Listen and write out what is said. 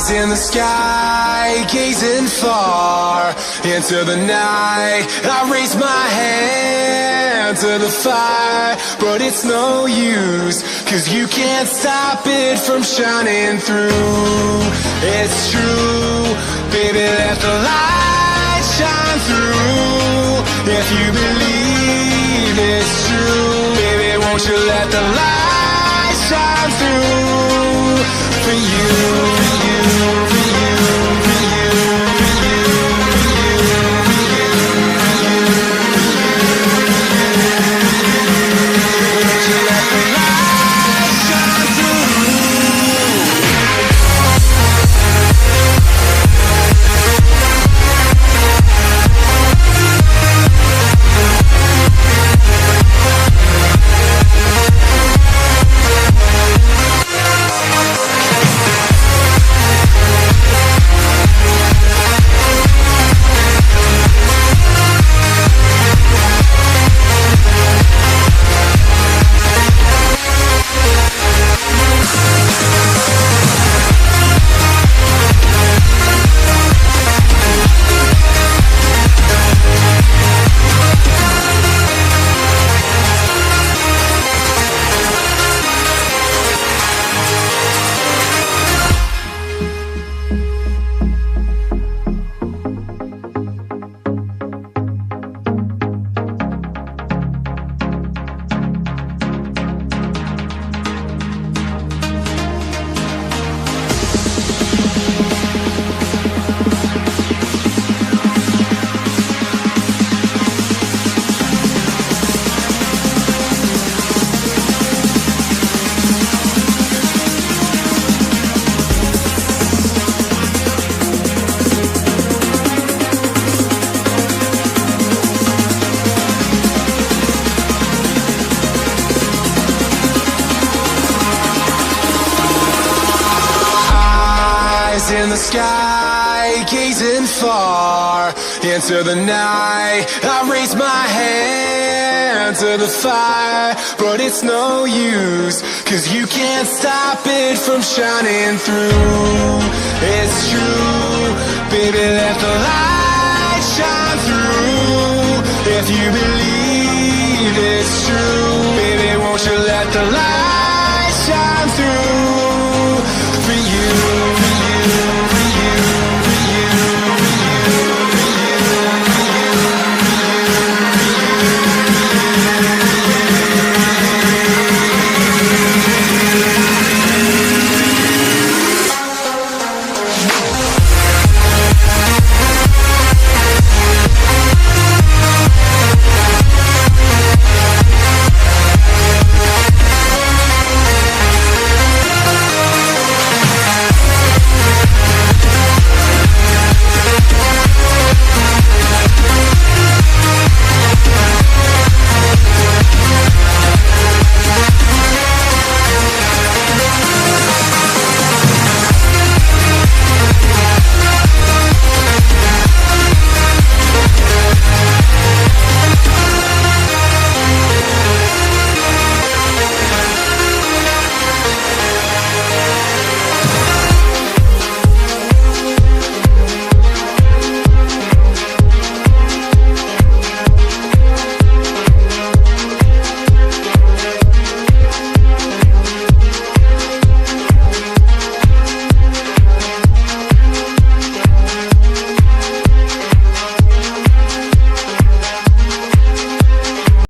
In the sky, gazing far into the night, I raise my hand to the fire, but it's no use, 'cause you can't stop it from shining through. It's true, baby, let the light shine through. If you believe it's true, baby, won't you let the light shine through for you, for you, for you, for you, for you, for you, for you, won't you let the light shine through? In the sky, gazing far into the night, I raise my hand to the fire, but it's no use, 'cause you can't stop it from shining through. It's true, baby, let the light shine through. If you believe it's true, baby, won't you let the light